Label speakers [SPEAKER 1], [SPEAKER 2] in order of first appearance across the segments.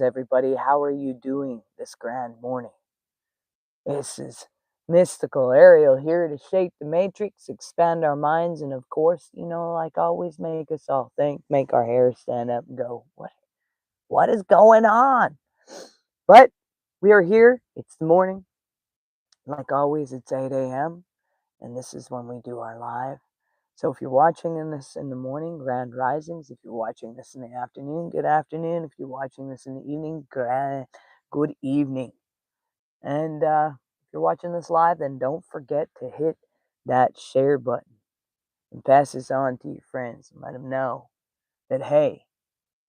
[SPEAKER 1] Everybody, how are you doing this grand morning? This is mystical Ariel here to shape the matrix, expand our minds, and of course, like always, make us all think, make our hair stand up and go, what is going on? But we are here. It's the morning. Like always, it's 8 a.m. and this is when we do our live. So if you're watching this in the morning, grand risings. If you're watching this in the afternoon, good afternoon. If you're watching this in the evening, good evening. And if you're watching this live, then don't forget to hit that share button and pass this on to your friends and let them know that, hey,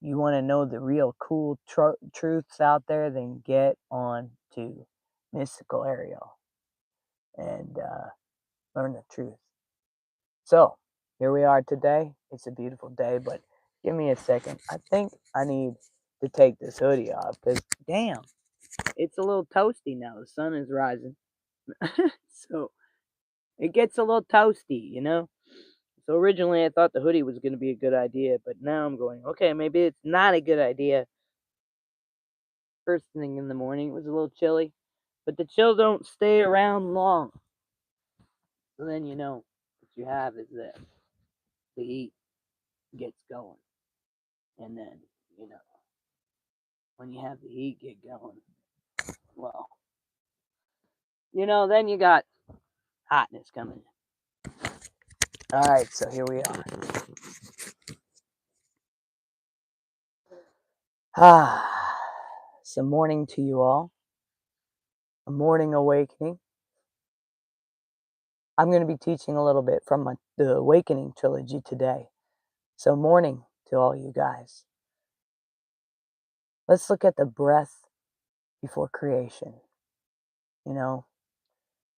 [SPEAKER 1] you want to know the real cool truths out there, then get on to Mystical Ariel and learn the truth. So here we are today. It's a beautiful day, but give me a second. I think I need to take this hoodie off because, damn, it's a little toasty now. The sun is rising. So it gets a little toasty. So originally I thought the hoodie was going to be a good idea, but now I'm going, okay, maybe it's not a good idea. First thing in the morning, it was a little chilly, but the chill don't stay around long. So then what you have is that the heat gets going. And then, when you have the heat get going, well, then you got hotness coming in. All right, so here we are. Some morning to you all. A morning awakening. I'm going to be teaching a little bit from the Awakening Trilogy today. So morning to all you guys. Let's look at the breath before creation.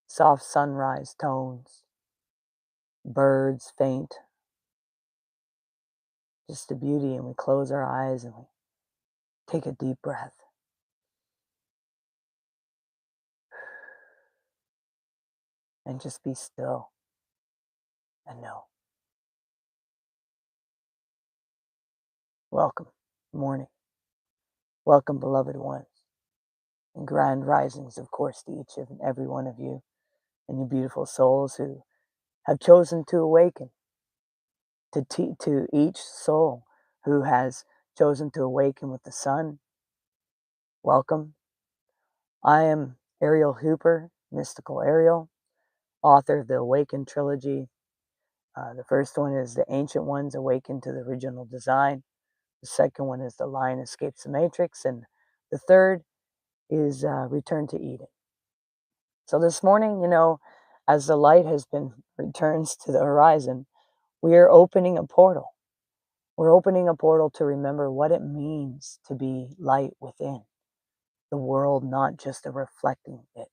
[SPEAKER 1] Soft sunrise tones, birds faint, just the beauty, and we close our eyes and we take a deep breath. And just be still and know. Welcome, morning. Welcome, beloved ones. And grand risings, of course, to each and every one of you and you beautiful souls who have chosen to awaken. To each soul who has chosen to awaken with the sun, welcome. I am Ariel Hooper, Mystical Ariel, author of the Awaken Trilogy. The first one is The Ancient Ones Awaken to the Original Design. The second one is The Lion Escapes the Matrix. And the third is Return to Eden. So this morning, as the light returns to the horizon, we are opening a portal. We're opening a portal to remember what it means to be light within the world, not just a reflecting it.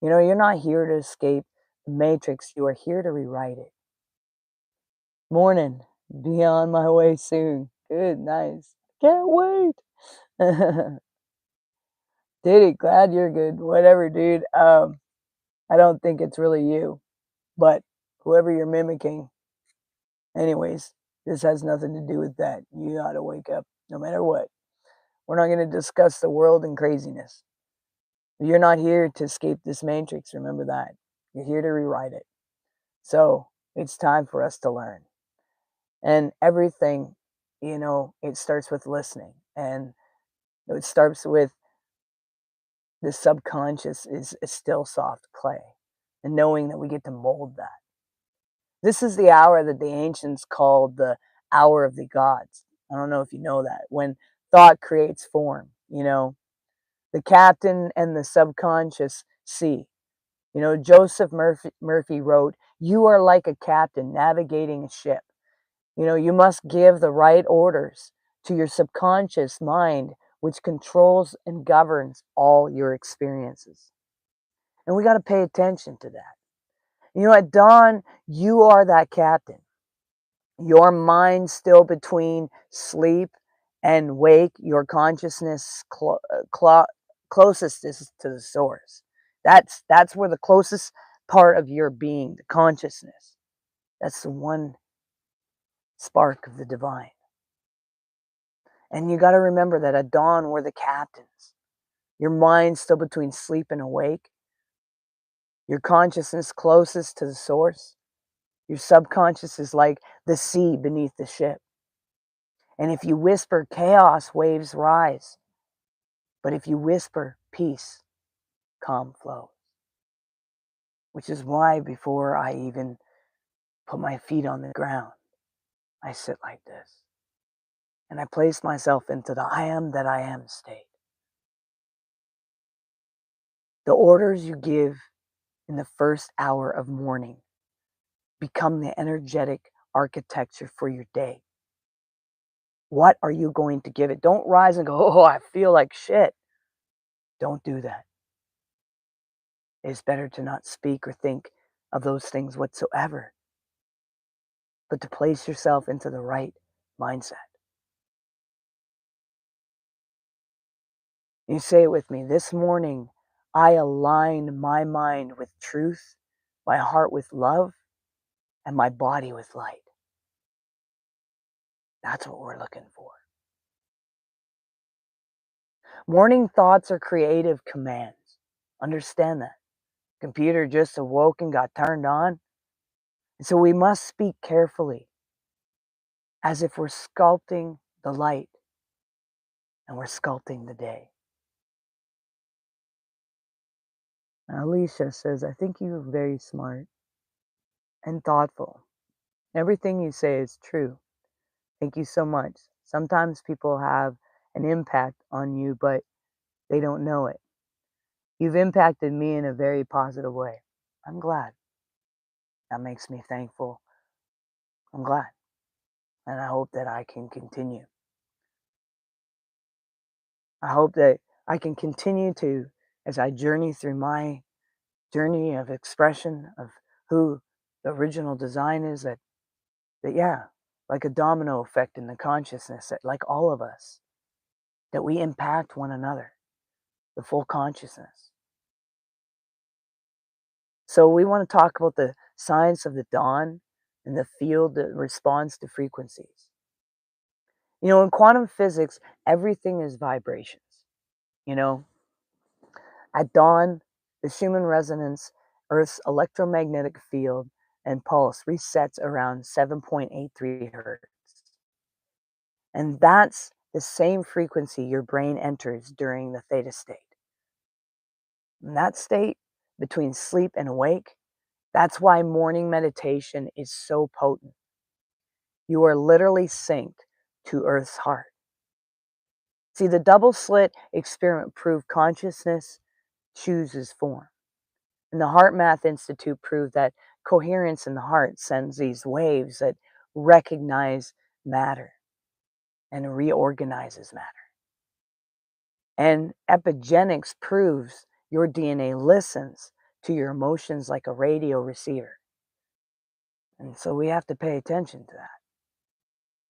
[SPEAKER 1] You're not here to escape the matrix. You are here to rewrite it. Morning. Be on my way soon. Good, nice. Can't wait. Diddy, glad you're good. Whatever, dude. I don't think it's really you, but whoever you're mimicking. Anyways, this has nothing to do with that. You ought to wake up no matter what. We're not going to discuss the world and craziness. You're not here to escape this matrix. Remember that. You're here to rewrite it. So it's time for us to learn. And everything, it starts with listening. And it starts with the subconscious is a still soft clay. And knowing that we get to mold that. This is the hour that the ancients called the hour of the gods. I don't know if you know that. When thought creates form, the captain and the subconscious see. Joseph Murphy wrote, "You are like a captain navigating a ship. You must give the right orders to your subconscious mind, which controls and governs all your experiences." And we got to pay attention to that. At dawn, you are that captain. Your mind still between sleep and wake, your consciousness closest is to the source. That's where the closest part of your being, the consciousness. That's the one spark of the divine. And you got to remember that at dawn, we're the captains. Your mind's still between sleep and awake. Your consciousness closest to the source. Your subconscious is like the sea beneath the ship. And if you whisper chaos, waves rise. But if you whisper peace, calm flows. Which is why before I even put my feet on the ground, I sit like this. And I place myself into the I am that I am state. The orders you give in the first hour of morning become the energetic architecture for your day. What are you going to give it? Don't rise and go, oh, I feel like shit. Don't do that. It's better to not speak or think of those things whatsoever, but to place yourself into the right mindset. You say it with me. This morning, I align my mind with truth, my heart with love, and my body with light. That's what we're looking for. Morning thoughts are creative commands. Understand that. Computer just awoke and got turned on. And so we must speak carefully, as if we're sculpting the light and we're sculpting the day. Now, Alicia says, I think you're very smart and thoughtful. Everything you say is true. Thank you so much. Sometimes people have an impact on you, but they don't know it. You've impacted me in a very positive way. I'm glad. That makes me thankful. I'm glad. And I hope that I can continue. I hope that I can continue to, as I journey through my journey of expression of who the original design is, that yeah, like a domino effect in the consciousness, that like all of us, that we impact one another, the full consciousness. So we want to talk about the science of the dawn and the field that responds to frequencies. You know, in quantum physics, everything is vibrations. You know, at dawn, the Schumann resonance, Earth's electromagnetic field and pulse resets around 7.83 hertz. And that's the same frequency your brain enters during the theta state. In that state, between sleep and awake, that's why morning meditation is so potent. You are literally synced to Earth's heart. See, the double slit experiment proved consciousness chooses form. And the Heart Math Institute proved that coherence in the heart sends these waves that recognize matter and reorganizes matter. And epigenetics proves your DNA listens to your emotions like a radio receiver. And so we have to pay attention to that.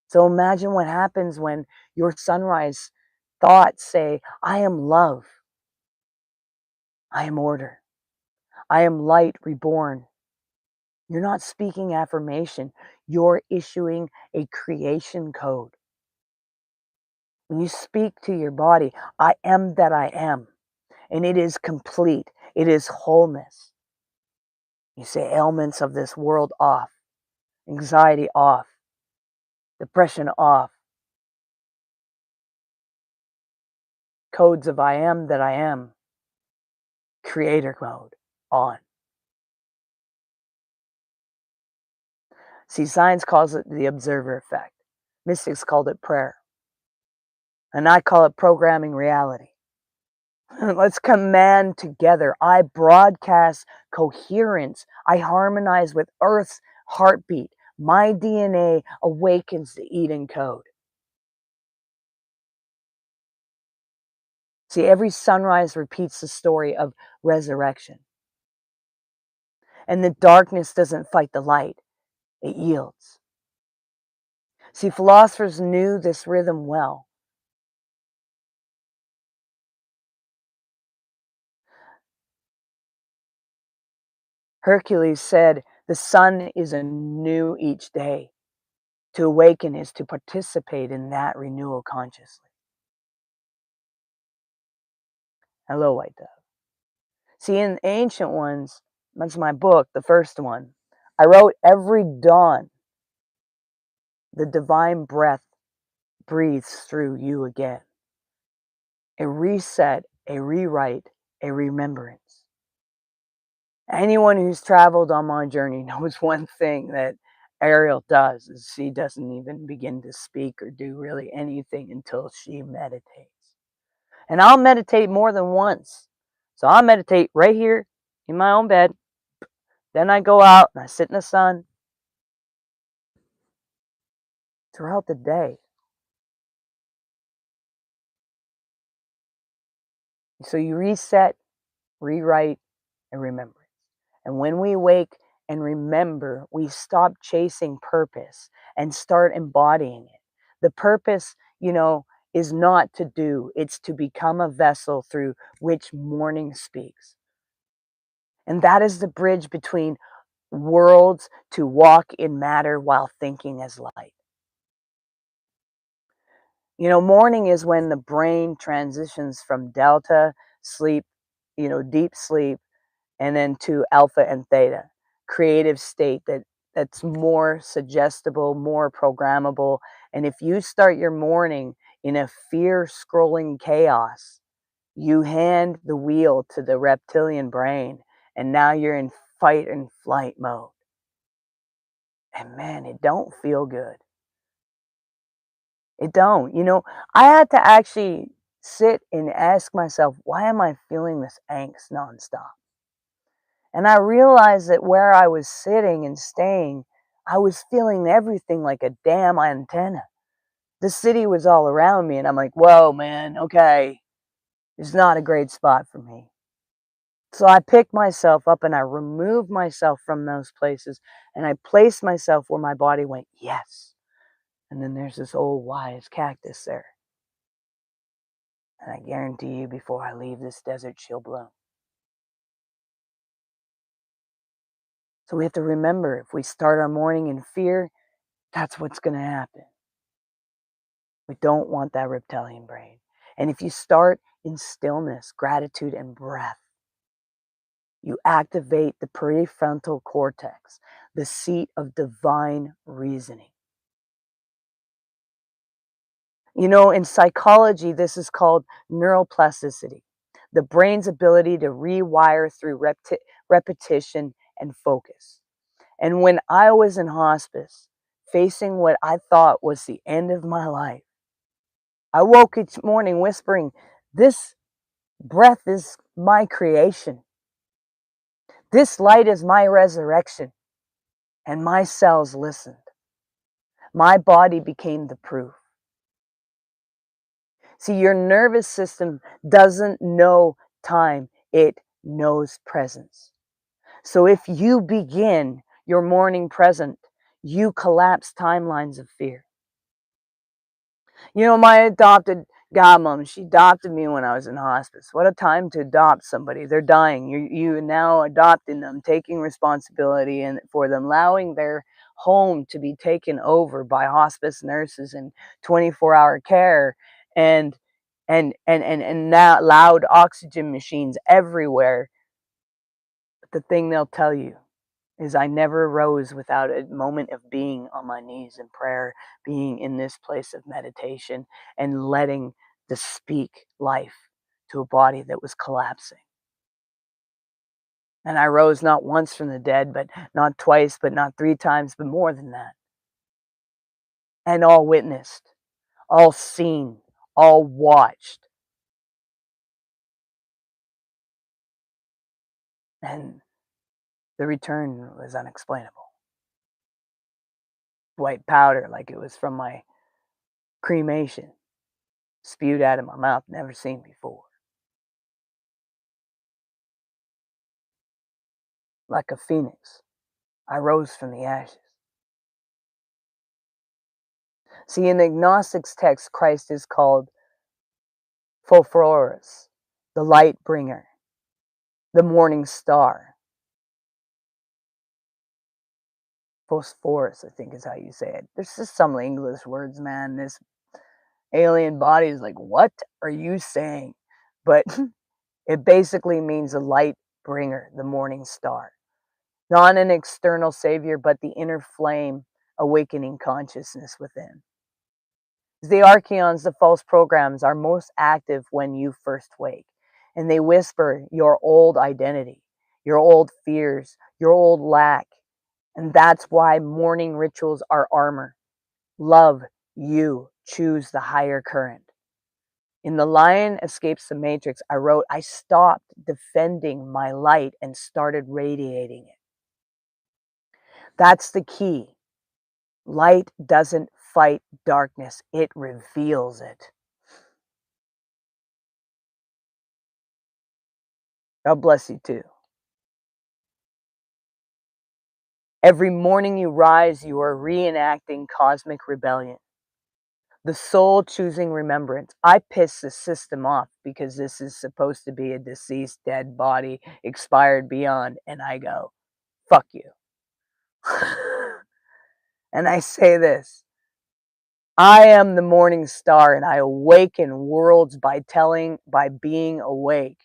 [SPEAKER 1] So imagine what happens when your sunrise thoughts say, I am love, I am order, I am light reborn. You're not speaking affirmation, you're issuing a creation code. When you speak to your body, I am that I am, and it is complete, it is wholeness. You say ailments of this world off, anxiety off, depression off, codes of I am that I am, creator mode on. See, science calls it the observer effect. Mystics called it prayer. And I call it programming reality. Let's command together. I broadcast coherence. I harmonize with Earth's heartbeat. My DNA awakens the Eden code. See, every sunrise repeats the story of resurrection. And the darkness doesn't fight the light, it yields. See, philosophers knew this rhythm well. Hercules said, the sun is anew each day. To awaken is to participate in that renewal consciously. Hello, White Dove. See, in Ancient Ones, that's my book, the first one, I wrote every dawn, the divine breath breathes through you again. A reset, a rewrite, a remembrance. Anyone who's traveled on my journey knows one thing that Ariel does is she doesn't even begin to speak or do really anything until she meditates. And I'll meditate more than once. So I'll meditate right here in my own bed. Then I go out and I sit in the sun throughout the day. So you reset, rewrite, and remembrance. And when we wake and remember, we stop chasing purpose and start embodying it. The purpose, is not to do, it's to become a vessel through which morning speaks. And that is the bridge between worlds to walk in matter while thinking as light. Morning is when the brain transitions from delta sleep, deep sleep, and then to alpha and theta, creative state that's more suggestible, more programmable. And if you start your morning in a fear scrolling chaos, you hand the wheel to the reptilian brain, and now you're in fight and flight mode. And man, it don't feel good. It don't. I had to actually sit and ask myself, why am I feeling this angst nonstop? And I realized that where I was sitting and staying, I was feeling everything like a damn antenna. The city was all around me, and I'm like, whoa, man, okay, it's not a great spot for me. So I picked myself up and I removed myself from those places and I placed myself where my body went, yes. And then there's this old wise cactus there. And I guarantee you, before I leave this desert, she'll bloom. So we have to remember, if we start our morning in fear, that's what's going to happen. We don't want that reptilian brain. And if you start in stillness, gratitude, and breath, you activate the prefrontal cortex, the seat of divine reasoning. In psychology, this is called neuroplasticity, the brain's ability to rewire through repetition and focus. And when I was in hospice, facing what I thought was the end of my life, I woke each morning whispering, this breath is my creation. This light is my resurrection. And my cells listened. My body became the proof. See, your nervous system doesn't know time, it knows presence. So if you begin your morning present, you collapse timelines of fear. My adopted godmom, she adopted me when I was in hospice. What a time to adopt somebody. They're dying. You now adopting them, taking responsibility and for them, allowing their home to be taken over by hospice nurses and 24-hour care and now loud oxygen machines everywhere. But the thing they'll tell you is I never rose without a moment of being on my knees in prayer, being in this place of meditation, and letting the speak life to a body that was collapsing. And I rose not once from the dead, but not twice, but not three times, but more than that. And all witnessed, all seen, all watched. And the return was unexplainable. White powder, like it was from my cremation, spewed out of my mouth, never seen before. Like a phoenix, I rose from the ashes. See, in the Gnostic's text, Christ is called Phosphorus, the light bringer, the morning star. Phosphorus, I think is how you say it. There's just some English words, man. This alien body is like, what are you saying? But it basically means a light bringer, the morning star. Not an external savior, but the inner flame awakening consciousness within. The archeons, the false programs, are most active when you first wake, and they whisper your old identity, your old fears, your old lack. And that's why morning rituals are armor. Love you, choose the higher current. In The Lion Escapes the Matrix, I wrote, I stopped defending my light and started radiating it. That's the key. Light doesn't fight darkness, it reveals it. God bless you too. Every morning you rise, you are reenacting cosmic rebellion. The soul choosing remembrance. I piss the system off because this is supposed to be a deceased, dead body, expired beyond, and I go, fuck you. And I say this, I am the morning star and I awaken worlds by being awake.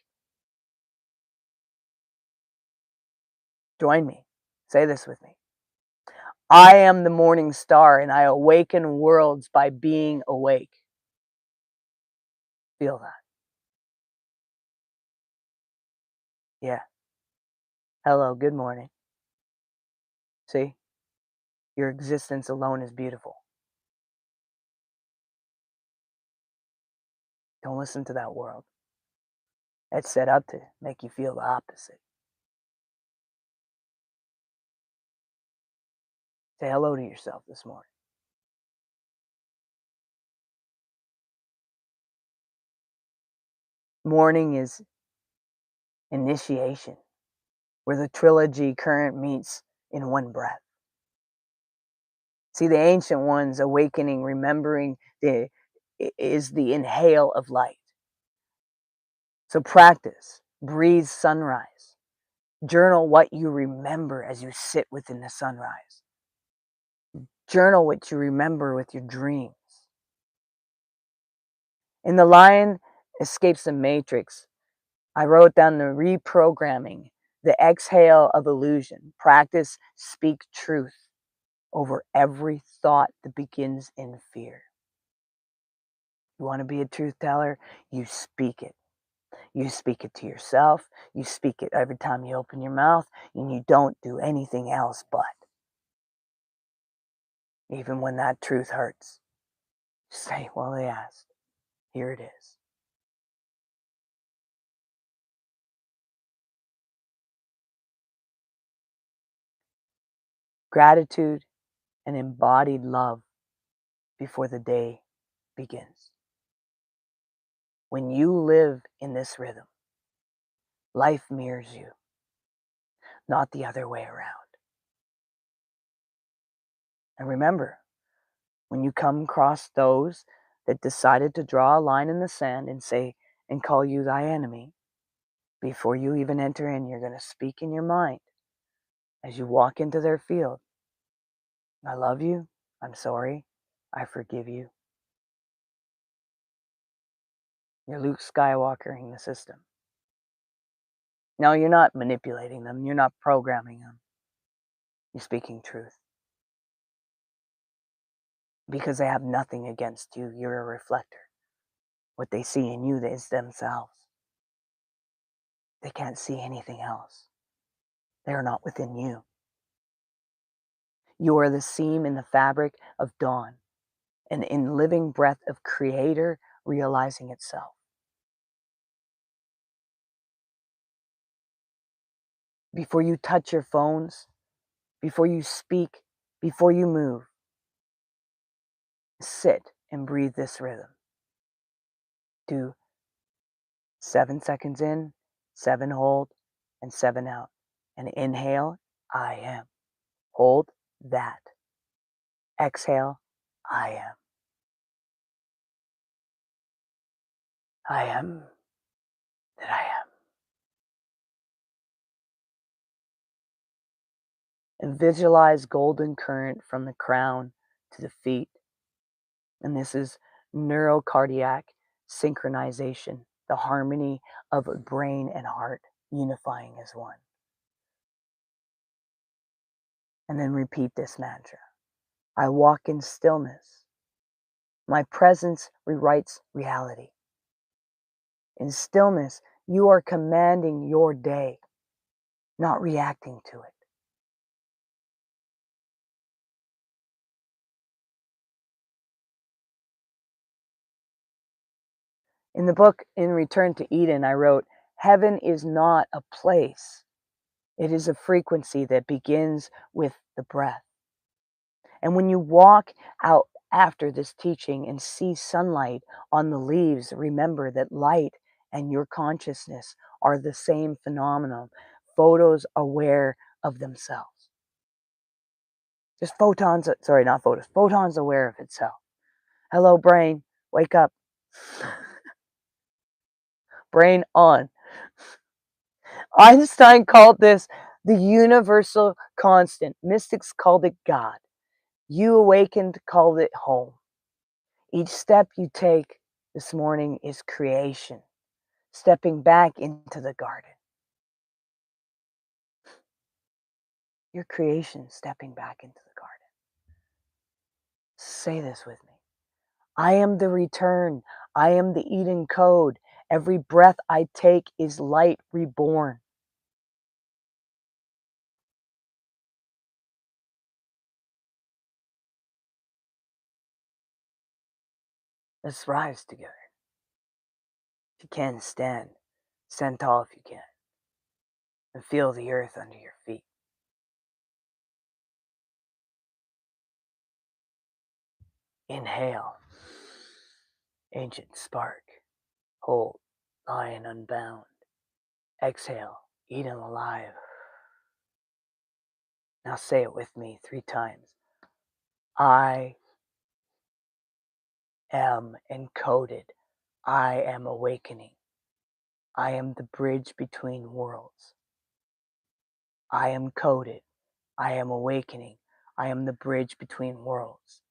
[SPEAKER 1] Join me. Say this with me. I am the morning star and I awaken worlds by being awake. Feel that. Yeah. Hello, good morning. See, your existence alone is beautiful. Don't listen to that world. It's set up to make you feel the opposite. Say hello to yourself this morning. Morning is initiation, where the trilogy current meets in one breath. See, the ancient ones awakening, remembering is the inhale of light. So practice, breathe sunrise. Journal what you remember as you sit within the sunrise. Journal what you remember with your dreams. In The Lion Escapes the Matrix, I wrote down the reprogramming, the exhale of illusion. Practice, speak truth over every thought that begins in fear. You want to be a truth teller? You speak it. You speak it to yourself. You speak it every time you open your mouth, and you don't do anything else but. Even when that truth hurts, say, well, they asked. Here it is. Gratitude and embodied love before the day begins. When you live in this rhythm, life mirrors you, not the other way around. And remember, when you come across those that decided to draw a line in the sand and say, and call you thy enemy, before you even enter in, you're going to speak in your mind as you walk into their field. I love you. I'm sorry. I forgive you. You're Luke Skywalkering the system. No, you're not manipulating them. You're not programming them. You're speaking truth. Because they have nothing against you. You're a reflector. What they see in you is themselves. They can't see anything else. They are not within you. You are the seam in the fabric of dawn, an in living breath of Creator realizing itself. Before you touch your phones, before you speak, before you move, sit and breathe this rhythm. Do 7 seconds in, 7 hold, and 7 out. And inhale, I am. Hold that. Exhale, I am. I am that I am. and visualize golden current from the crown to the feet. And this is neurocardiac synchronization, the harmony of brain and heart unifying as one. And then repeat this mantra. I walk in stillness. My presence rewrites reality. In stillness, you are commanding your day, not reacting to it. In the book, In Return to Eden, I wrote, heaven is not a place. It is a frequency that begins with the breath. And when you walk out after this teaching and see sunlight on the leaves, remember that light and your consciousness are the same phenomenon, photos aware of themselves. Just photons, sorry, not photos, photons aware of itself. Hello, brain, wake up. Brain on. Einstein called this the universal constant. Mystics called it God. You awakened called it home. Each step you take this morning is creation, stepping back into the garden. Your creation stepping back into the garden. Say this with me. I am the return. I am the Eden code. Every breath I take is light reborn. Let's rise together. If you can, stand. Stand tall if you can. And feel the earth under your feet. Inhale. Ancient spark. Hold. Lion unbound. Exhale. Eden alive. Now say it with me 3 times. I am encoded. I am awakening. I am the bridge between worlds. I am coded. I am awakening. I am the bridge between worlds.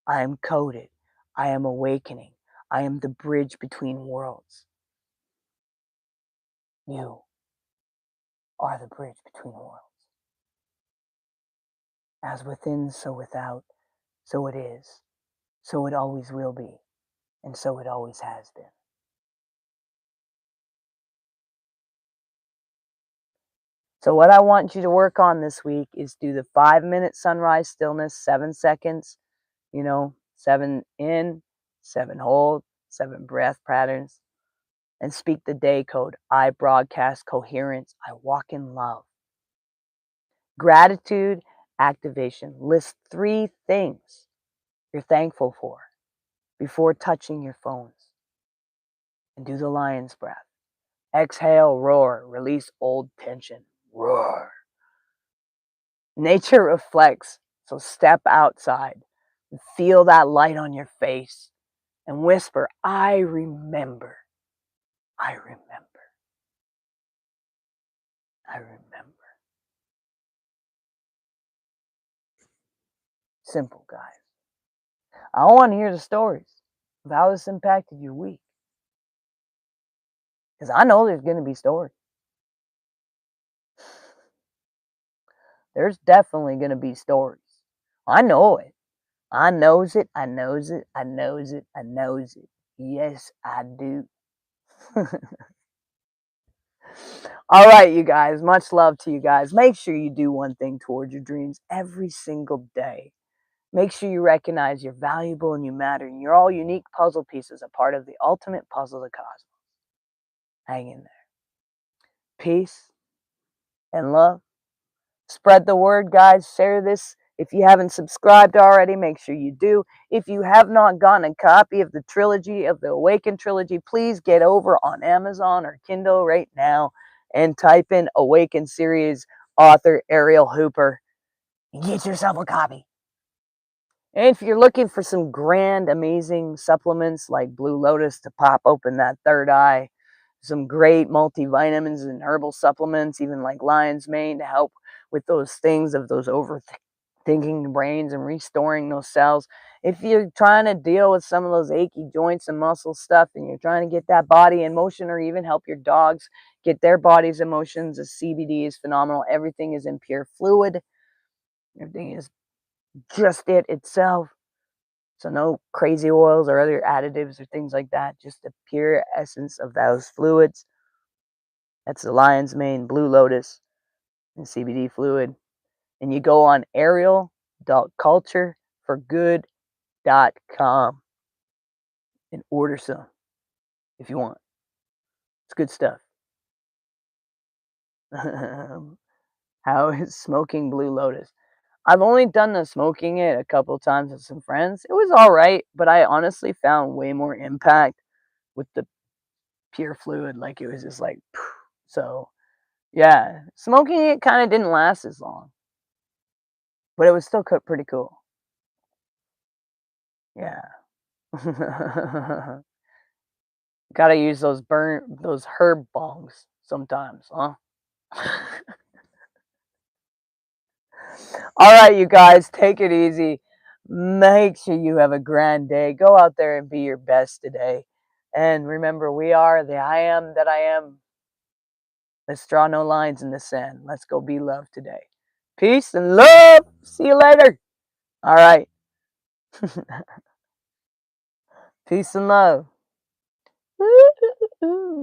[SPEAKER 1] I am coded. I am awakening. I am the bridge between worlds. You are the bridge between worlds. As within, so without, so it is, so it always will be, and so it always has been. So what I want you to work on this week is do the 5-minute sunrise stillness, 7 seconds, 7 in, 7 hold, 7 breath patterns, and speak the day code. I broadcast coherence. I walk in love. Gratitude activation. List 3 things you're thankful for before touching your phones. And do the lion's breath. Exhale, roar, release old tension. Roar. Nature reflects, so step outside and feel that light on your face and whisper, I remember. I remember. I remember. Simple, guys. I want to hear the stories of how this impacted your week. Because I know there's going to be stories. There's definitely going to be stories. I know it. I knows it. I knows it. I knows it. I knows it. Yes, I do. All right, you guys. Much love to you guys. Make sure you do one thing towards your dreams every single day. Make sure you recognize you're valuable and you matter, and you're all unique puzzle pieces, a part of the ultimate puzzle of the cosmos. Hang in there. Peace and love. Spread the word, guys. Share this. If you haven't subscribed already, make sure you do. If you have not gotten a copy of the trilogy, of the Awaken Trilogy, please get over on Amazon or Kindle right now and type in Awaken series author Ariel Hooper. Get yourself a copy. And if you're looking for some grand, amazing supplements like Blue Lotus to pop open that third eye, some great multivitamins and herbal supplements, even like lion's mane, to help with those things of those overthinking brains and restoring those cells. If you're trying to deal with some of those achy joints and muscle stuff and you're trying to get that body in motion, or even help your dogs get their body's emotions, the CBD is phenomenal. Everything is in pure fluid. Everything is just it itself. So no crazy oils or other additives or things like that. Just the pure essence of those fluids. That's the lion's mane, blue lotus, and CBD fluid. And you go on ariel.cultureforgood.com and order some if you want. It's good stuff. How is smoking blue lotus? I've only done the smoking it a couple times with some friends. It was all right, but I honestly found way more impact with the pure fluid. Like it was just like, so yeah, smoking it kind of didn't last as long, but it was still pretty cool. Yeah. Gotta use those herb bongs sometimes, huh? All right, you guys, take it easy. Make sure you have a grand day. Go out there and be your best today. And remember, we are the I am that I am. Let's draw no lines in the sand. Let's go be love today. Peace and love. See you later. All right. Peace and love.